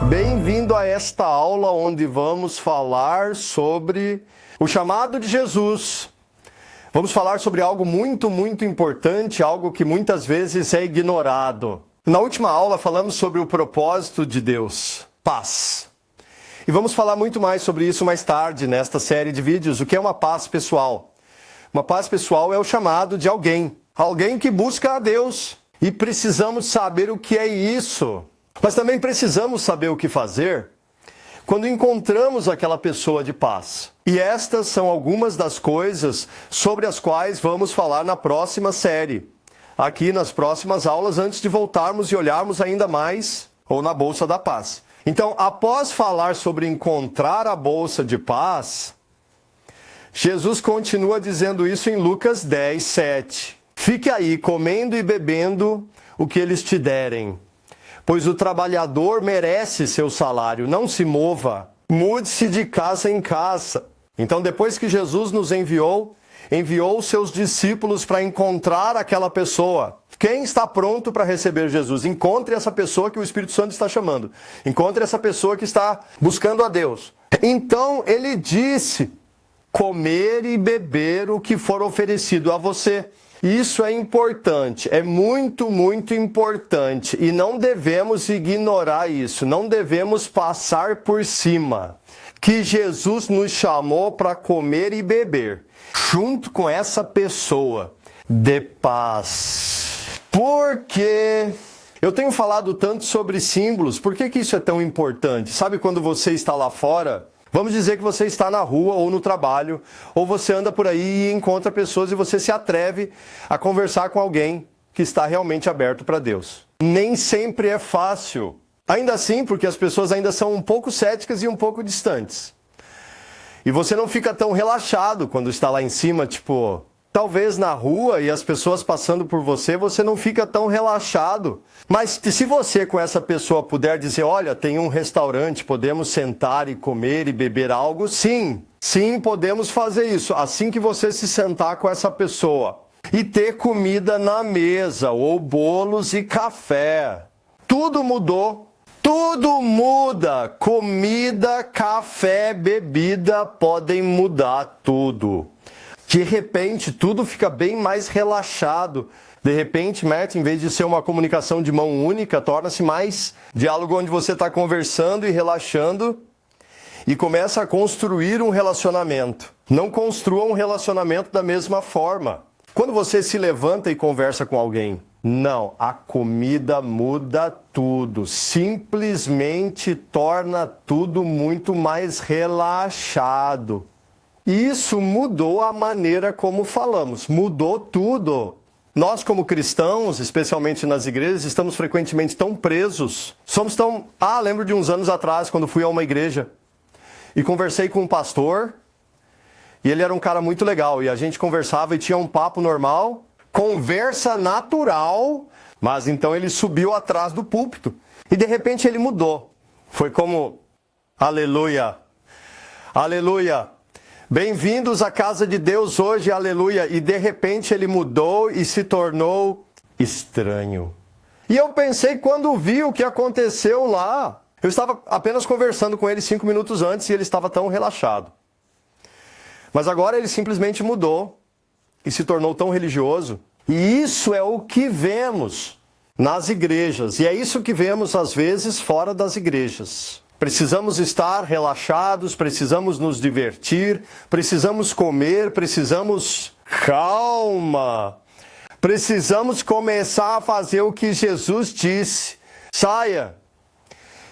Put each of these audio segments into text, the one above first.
Bem-vindo a esta aula onde vamos falar sobre o chamado de Jesus. Vamos falar sobre algo muito importante, algo que muitas vezes é ignorado. Na última aula falamos sobre o propósito de Deus, paz. E vamos falar muito mais sobre isso mais tarde nesta série de vídeos, o que é uma paz pessoal. Uma paz pessoal é o chamado de alguém que busca a Deus. E precisamos saber o que é isso. Mas também precisamos saber o que fazer quando encontramos aquela pessoa de paz. E estas são algumas das coisas sobre as quais vamos falar na próxima série. Aqui nas próximas aulas, antes de voltarmos e olharmos ainda mais, ou na Bolsa da Paz. Então, após falar sobre encontrar a Bolsa de Paz, Jesus continua dizendo isso em Lucas 10, 7. Fique aí, comendo e bebendo o que eles te derem. Pois o trabalhador merece seu salário, não se mova, mude-se de casa em casa. Então, depois que Jesus nos enviou seus discípulos para encontrar aquela pessoa. Quem está pronto para receber Jesus? Encontre essa pessoa que o Espírito Santo está chamando. Encontre essa pessoa que está buscando a Deus. Então, ele disse, comer e beber o que for oferecido a você. Isso é importante, é muito importante e não devemos ignorar isso, não devemos passar por cima que Jesus nos chamou para comer e beber junto com essa pessoa de paz. Porque eu tenho falado tanto sobre símbolos, por que isso é tão importante? Sabe quando você está lá fora? Vamos dizer que você está na rua ou no trabalho, ou você anda por aí e encontra pessoas e você se atreve a conversar com alguém que está realmente aberto para Deus. Nem sempre é fácil. Ainda assim, porque as pessoas ainda são um pouco céticas e um pouco distantes. E você não fica tão relaxado quando está lá em cima, tipo... Talvez na rua e as pessoas passando por você, você não fica tão relaxado. Mas se você com essa pessoa puder dizer, olha, tem um restaurante, podemos sentar e comer e beber algo, sim, podemos fazer isso. Assim que você se sentar com essa pessoa e ter comida na mesa, ou bolos e café. Tudo mudou. Tudo muda. Comida, café, bebida podem mudar tudo. De repente, tudo fica bem mais relaxado. De repente, em vez de ser uma comunicação de mão única, torna-se mais diálogo onde você está conversando e relaxando e começa a construir um relacionamento. Não construa um relacionamento da mesma forma. Quando você se levanta e conversa com alguém, não, a comida muda tudo. Simplesmente torna tudo muito mais relaxado. Isso mudou a maneira como falamos, mudou tudo. Nós como cristãos, especialmente nas igrejas, estamos frequentemente tão presos. Lembro de uns anos atrás, quando fui a uma igreja e conversei com um pastor, e ele era um cara muito legal, e a gente conversava e tinha um papo normal, conversa natural, mas então ele subiu atrás do púlpito, e de repente ele mudou. Foi como, aleluia, aleluia. Bem-vindos à casa de Deus hoje, aleluia. E de repente ele mudou e se tornou estranho. E eu pensei quando vi o que aconteceu lá. Eu estava apenas conversando com ele 5 minutos antes e ele estava tão relaxado. Mas agora ele simplesmente mudou e se tornou tão religioso. E isso é o que vemos nas igrejas. E é isso que vemos às vezes fora das igrejas. Precisamos estar relaxados, precisamos nos divertir, precisamos comer, precisamos... Calma! Precisamos começar a fazer o que Jesus disse. Saia,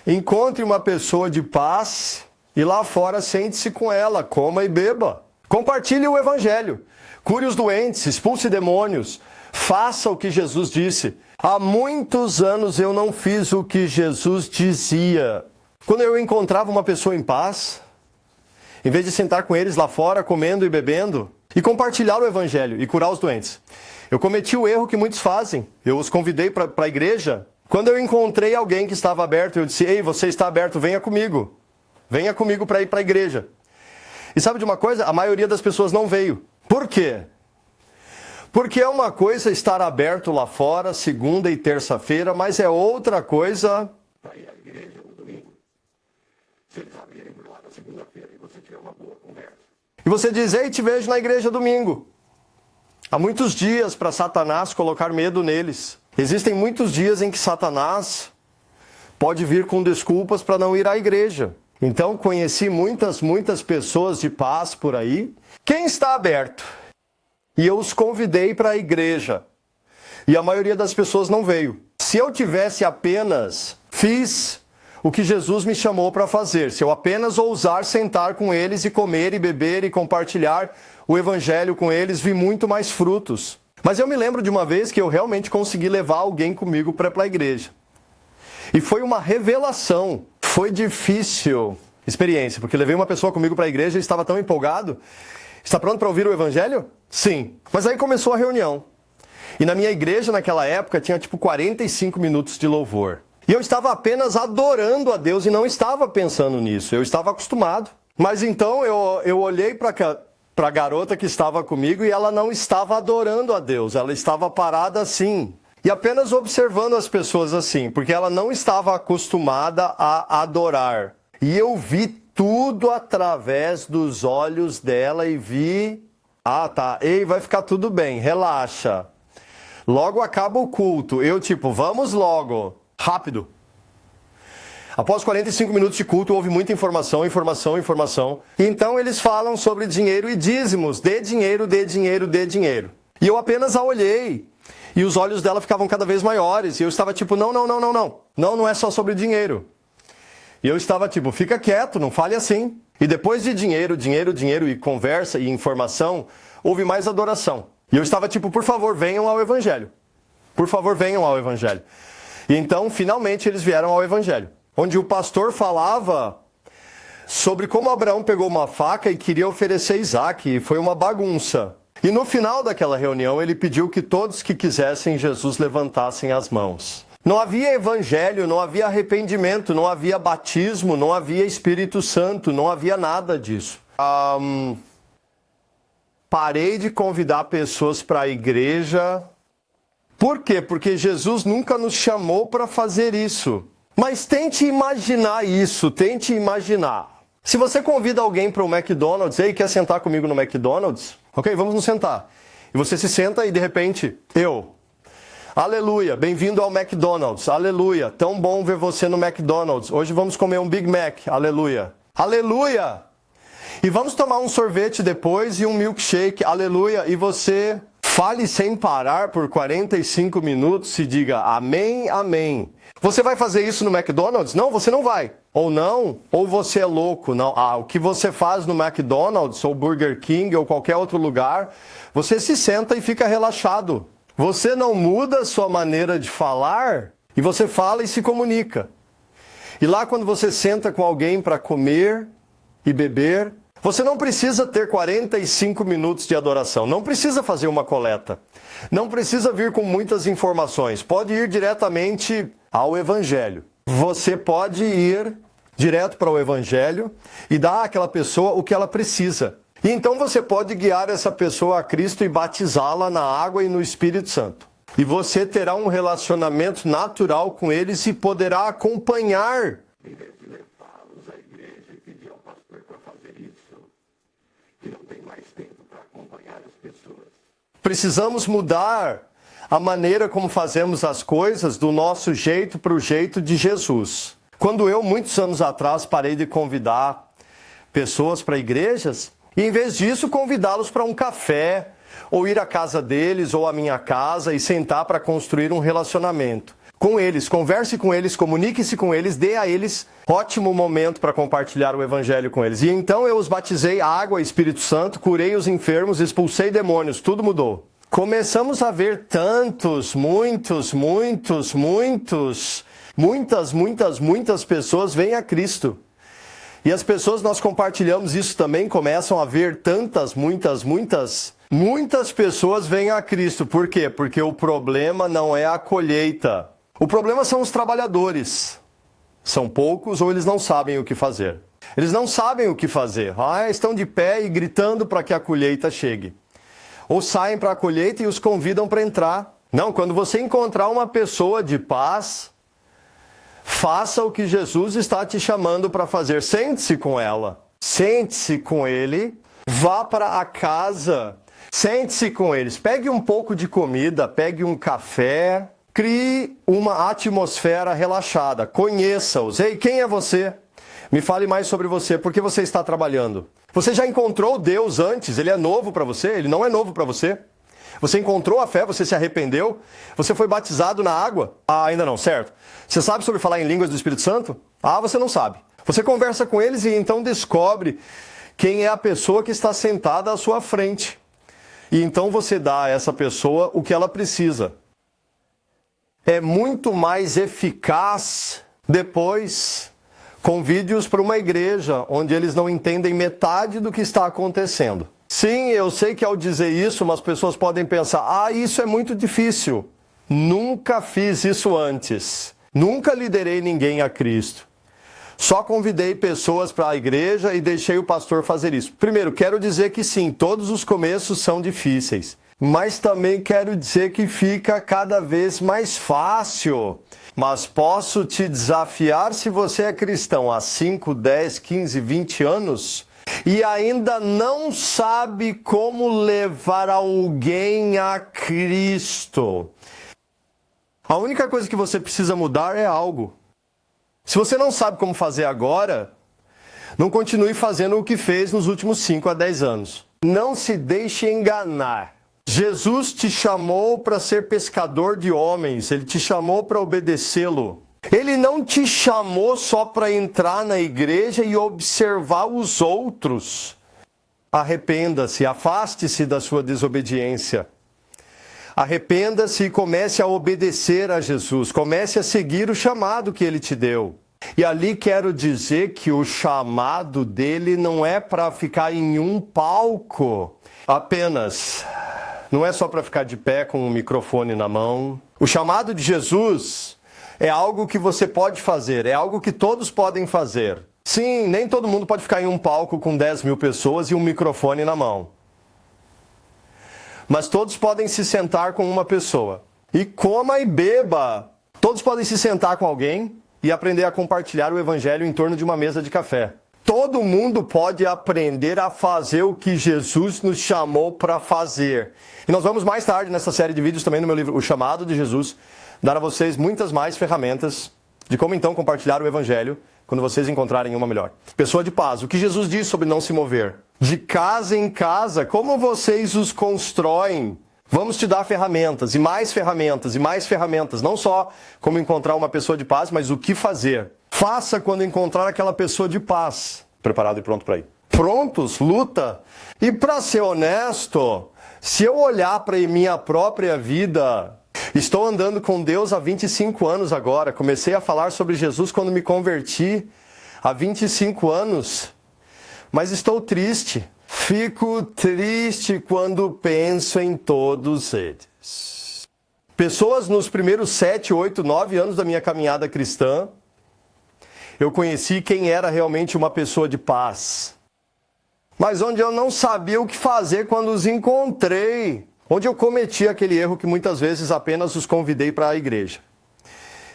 encontre uma pessoa de paz e lá fora sente-se com ela, coma e beba. Compartilhe o evangelho, cure os doentes, expulse demônios, faça o que Jesus disse. Há muitos anos eu não fiz o que Jesus dizia. Quando eu encontrava uma pessoa em paz, em vez de sentar com eles lá fora, comendo e bebendo, e compartilhar o evangelho e curar os doentes, eu cometi o erro que muitos fazem. Eu os convidei para a igreja. Quando eu encontrei alguém que estava aberto, eu disse, ei, você está aberto, venha comigo. Venha comigo para ir para a igreja. E sabe de uma coisa? A maioria das pessoas não veio. Por quê? Porque é uma coisa estar aberto lá fora, segunda e terça-feira, mas é outra coisa Se eles abrirem lá na segunda-feira e você tiver uma boa conversa. E você diz, ei, te vejo na igreja domingo. Há muitos dias para Satanás colocar medo neles. Existem muitos dias em que Satanás pode vir com desculpas para não ir à igreja. Então, conheci muitas pessoas de paz por aí. Quem está aberto? E eu os convidei para a igreja. E a maioria das pessoas não veio. Se eu tivesse apenas fiz o que Jesus me chamou para fazer, se eu apenas ousar sentar com eles e comer e beber e compartilhar o evangelho com eles, vi muito mais frutos. Mas eu me lembro de uma vez que eu realmente consegui levar alguém comigo para a igreja. E foi uma revelação. Foi difícil experiência, porque levei uma pessoa comigo para a igreja e estava tão empolgado. Está pronto para ouvir o evangelho? Sim. Mas aí começou a reunião. E na minha igreja, naquela época, tinha tipo 45 minutos de louvor. E eu estava apenas adorando a Deus e não estava pensando nisso. Eu estava acostumado. Mas então eu olhei para a garota que estava comigo e ela não estava adorando a Deus. Ela estava parada assim. E apenas observando as pessoas assim. Porque ela não estava acostumada a adorar. E eu vi tudo através dos olhos dela e vi... Ah, tá. Ei, vai ficar tudo bem. Relaxa. Logo acaba o culto. Eu vamos logo. Rápido. Após 45 minutos de culto, houve muita informação. Então eles falam sobre dinheiro e dízimos. Dê dinheiro. E eu apenas a olhei. E os olhos dela ficavam cada vez maiores. E eu estava não. Não é só sobre dinheiro. E eu estava fica quieto, não fale assim. E depois de dinheiro e conversa e informação, houve mais adoração. E eu estava por favor, venham ao Evangelho. Por favor, venham ao Evangelho. E então, finalmente, eles vieram ao Evangelho. Onde o pastor falava sobre como Abraão pegou uma faca e queria oferecer Isaac. E foi uma bagunça. E no final daquela reunião, ele pediu que todos que quisessem Jesus levantassem as mãos. Não havia evangelho, não havia arrependimento, não havia batismo, não havia Espírito Santo, não havia nada disso. Parei de convidar pessoas para a igreja. Por quê? Porque Jesus nunca nos chamou para fazer isso. Mas tente imaginar isso, tente imaginar. Se você convida alguém para o McDonald's, ei, quer sentar comigo no McDonald's? Ok, vamos nos sentar. E você se senta e de repente, aleluia, bem-vindo ao McDonald's, aleluia, tão bom ver você no McDonald's. Hoje vamos comer um Big Mac, aleluia. Aleluia! E vamos tomar um sorvete depois e um milkshake, aleluia. E você fale sem parar por 45 minutos e diga amém, amém. Você vai fazer isso no McDonald's? Não, você não vai. Ou não, ou você é louco. Não. O que você faz no McDonald's, ou Burger King, ou qualquer outro lugar, você se senta e fica relaxado. Você não muda a sua maneira de falar e você fala e se comunica. E lá quando você senta com alguém para comer e beber, você não precisa ter 45 minutos de adoração, não precisa fazer uma coleta, não precisa vir com muitas informações, pode ir diretamente ao Evangelho. Você pode ir direto para o Evangelho e dar àquela pessoa o que ela precisa. E então você pode guiar essa pessoa a Cristo e batizá-la na água e no Espírito Santo. E você terá um relacionamento natural com eles e poderá acompanhar. Em vez de levá-los à igreja e pedir ao pastor para fazer isso, que não tem mais tempo para acompanhar as pessoas. Precisamos mudar a maneira como fazemos as coisas do nosso jeito para o jeito de Jesus. Quando eu, muitos anos atrás, parei de convidar pessoas para igrejas, e em vez disso, convidá-los para um café, ou ir à casa deles, ou à minha casa, e sentar para construir um relacionamento com eles. Converse com eles, comunique-se com eles, dê a eles ótimo momento para compartilhar o Evangelho com eles. E então eu os batizei água e Espírito Santo, curei os enfermos, expulsei demônios, tudo mudou. Começamos a ver muitas pessoas vêm a Cristo. E as pessoas, nós compartilhamos isso também, começam a ver muitas pessoas vêm a Cristo. Por quê? Porque o problema não é a colheita. O problema são os trabalhadores. São poucos ou eles não sabem o que fazer. Eles não sabem o que fazer. Estão de pé e gritando para que a colheita chegue. Ou saem para a colheita e os convidam para entrar. Não, quando você encontrar uma pessoa de paz, Faça o que Jesus está te chamando para fazer. Sente-se com ela. Sente-se com ele. Vá para a casa. Sente-se com eles. Pegue um pouco de comida, pegue um café. Crie uma atmosfera relaxada. Conheça-os. Ei, quem é você? Me fale mais sobre você. Por que você está trabalhando? Você já encontrou Deus antes? Ele é novo para você? Ele não é novo para você? Você encontrou a fé? Você se arrependeu? Você foi batizado na água? Ah, ainda não, certo? Você sabe sobre falar em línguas do Espírito Santo? Ah, você não sabe. Você conversa com eles e então descobre quem é a pessoa que está sentada à sua frente. E então você dá a essa pessoa o que ela precisa. É muito mais eficaz depois convide-os para uma igreja onde eles não entendem metade do que está acontecendo. Sim, eu sei que ao dizer isso, umas pessoas podem pensar, isso é muito difícil. Nunca fiz isso antes. Nunca liderei ninguém a Cristo. Só convidei pessoas para a igreja e deixei o pastor fazer isso. Primeiro, quero dizer que sim, todos os começos são difíceis. Mas também quero dizer que fica cada vez mais fácil. Mas posso te desafiar, se você é cristão há 5, 10, 15, 20 anos e ainda não sabe como levar alguém a Cristo. A única coisa que você precisa mudar é algo. Se você não sabe como fazer agora, não continue fazendo o que fez nos últimos 5 a 10 anos. Não se deixe enganar. Jesus te chamou para ser pescador de homens, ele te chamou para obedecê-lo. Ele não te chamou só para entrar na igreja e observar os outros. Arrependa-se, afaste-se da sua desobediência. Arrependa-se e comece a obedecer a Jesus, comece a seguir o chamado que ele te deu. E ali quero dizer que o chamado dele não é para ficar em um palco apenas. Não é só para ficar de pé com um microfone na mão. O chamado de Jesus é algo que você pode fazer, é algo que todos podem fazer. Sim, nem todo mundo pode ficar em um palco com 10 mil pessoas e um microfone na mão. Mas todos podem se sentar com uma pessoa. E coma e beba. Todos podem se sentar com alguém e aprender a compartilhar o evangelho em torno de uma mesa de café. Todo mundo pode aprender a fazer o que Jesus nos chamou para fazer. E nós vamos mais tarde nessa série de vídeos também no meu livro O Chamado de Jesus, dar a vocês muitas mais ferramentas de como então compartilhar o evangelho quando vocês encontrarem uma melhor. Pessoa de paz, o que Jesus diz sobre não se mover? De casa em casa, como vocês os constroem? Vamos te dar ferramentas e mais ferramentas e mais ferramentas. Não só como encontrar uma pessoa de paz, mas o que fazer. Faça quando encontrar aquela pessoa de paz. Preparado e pronto para ir. Prontos, luta. E para ser honesto, se eu olhar para minha própria vida, estou andando com Deus há 25 anos agora. Comecei a falar sobre Jesus quando me converti há 25 anos. Mas estou triste. Fico triste quando penso em todos eles. Pessoas nos primeiros 7, 8, 9 anos da minha caminhada cristã, eu conheci quem era realmente uma pessoa de paz. Mas onde eu não sabia o que fazer quando os encontrei. Onde eu cometi aquele erro que muitas vezes apenas os convidei para a igreja.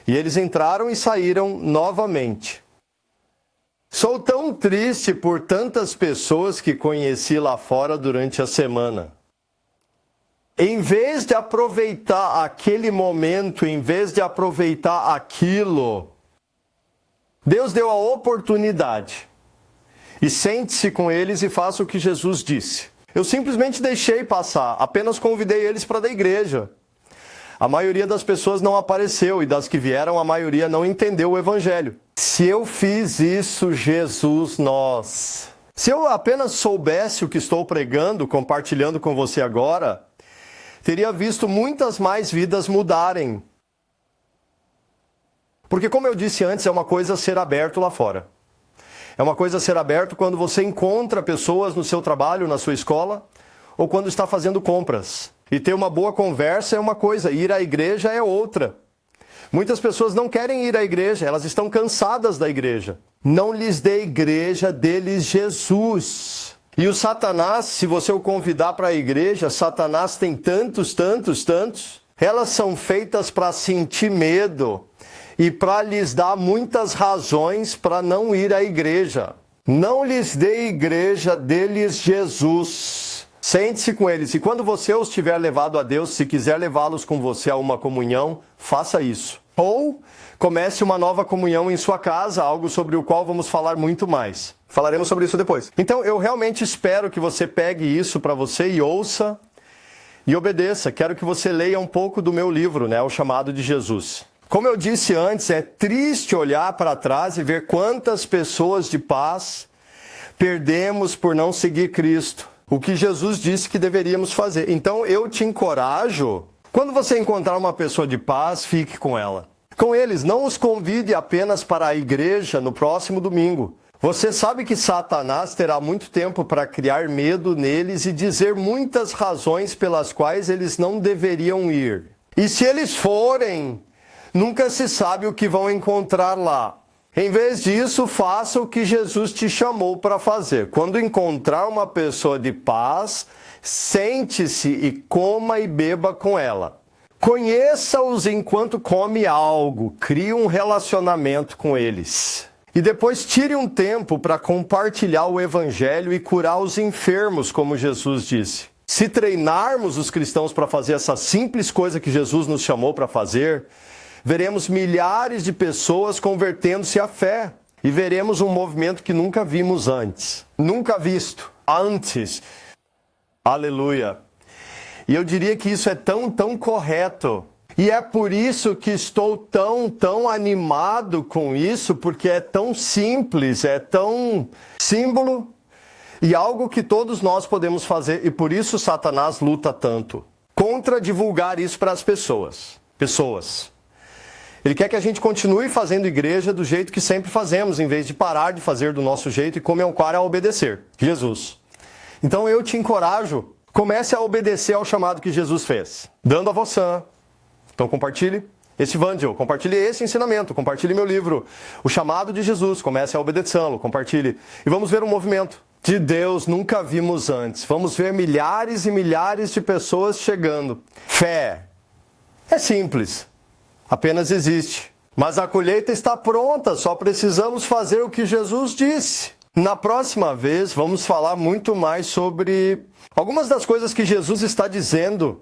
E eles entraram e saíram novamente. Sou tão triste por tantas pessoas que conheci lá fora durante a semana. Em vez de aproveitar aquele momento, em vez de aproveitar aquilo, Deus deu a oportunidade. E sente-se com eles e faça o que Jesus disse. Eu simplesmente deixei passar, apenas convidei eles para a igreja. A maioria das pessoas não apareceu e das que vieram, a maioria não entendeu o evangelho. Se eu fiz isso, Jesus, nós. Se eu apenas soubesse o que estou pregando, compartilhando com você agora, teria visto muitas mais vidas mudarem. Porque, como eu disse antes, é uma coisa ser aberto lá fora. É uma coisa ser aberto quando você encontra pessoas no seu trabalho, na sua escola, ou quando está fazendo compras. E ter uma boa conversa é uma coisa, ir à igreja é outra. Muitas pessoas não querem ir à igreja, elas estão cansadas da igreja. Não lhes dê igreja, dê-lhes Jesus. E o Satanás, se você o convidar para a igreja, Satanás tem tantos. Elas são feitas para sentir medo. e para lhes dar muitas razões para não ir à igreja. Não lhes dê igreja, dê-lhes Jesus. Sente-se com eles. E quando você os tiver levado a Deus, se quiser levá-los com você a uma comunhão, faça isso. Ou comece uma nova comunhão em sua casa, algo sobre o qual vamos falar muito mais. Falaremos sobre isso depois. Então, eu realmente espero que você pegue isso para você e ouça e obedeça. Quero que você leia um pouco do meu livro, O Chamado de Jesus. Como eu disse antes, é triste olhar para trás e ver quantas pessoas de paz perdemos por não seguir Cristo. O que Jesus disse que deveríamos fazer. Então eu te encorajo, quando você encontrar uma pessoa de paz, fique com ela. Com eles, não os convide apenas para a igreja no próximo domingo. Você sabe que Satanás terá muito tempo para criar medo neles e dizer muitas razões pelas quais eles não deveriam ir. E se eles forem, nunca se sabe o que vão encontrar lá. Em vez disso, faça o que Jesus te chamou para fazer. Quando encontrar uma pessoa de paz, sente-se e coma e beba com ela. Conheça-os enquanto come algo, crie um relacionamento com eles. E depois tire um tempo para compartilhar o evangelho e curar os enfermos, como Jesus disse. Se treinarmos os cristãos para fazer essa simples coisa que Jesus nos chamou para fazer, veremos milhares de pessoas convertendo-se à fé. E veremos um movimento que nunca vimos antes. Nunca visto antes. Aleluia. E eu diria que isso é tão correto. E é por isso que estou tão animado com isso, porque é tão simples, é tão símbolo e algo que todos nós podemos fazer. E por isso Satanás luta tanto contra divulgar isso para as pessoas. Ele quer que a gente continue fazendo igreja do jeito que sempre fazemos, em vez de parar de fazer do nosso jeito e começar a obedecer Jesus. Então eu te encorajo, comece a obedecer ao chamado que Jesus fez, dando a voção. Então compartilhe esse evangelho, compartilhe esse ensinamento, compartilhe meu livro, O Chamado de Jesus, comece a obedecê-lo, compartilhe. E vamos ver um movimento de Deus nunca vimos antes. Vamos ver milhares e milhares de pessoas chegando. Fé é simples. Apenas existe. Mas a colheita está pronta, só precisamos fazer o que Jesus disse. Na próxima vez, vamos falar muito mais sobre algumas das coisas que Jesus está dizendo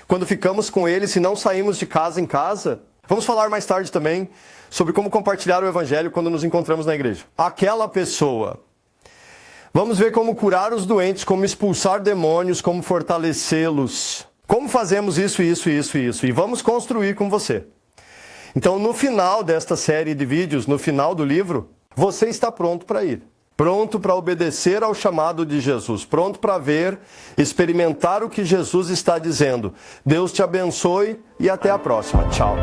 quando ficamos com Ele, se não saímos de casa em casa. Vamos falar mais tarde também sobre como compartilhar o Evangelho quando nos encontramos na igreja. Aquela pessoa. Vamos ver como curar os doentes, como expulsar demônios, como fortalecê-los. Como fazemos isso. E vamos construir com você. Então, no final desta série de vídeos, no final do livro, você está pronto para ir. Pronto para obedecer ao chamado de Jesus. Pronto para ver, experimentar o que Jesus está dizendo. Deus te abençoe e até a próxima. Tchau.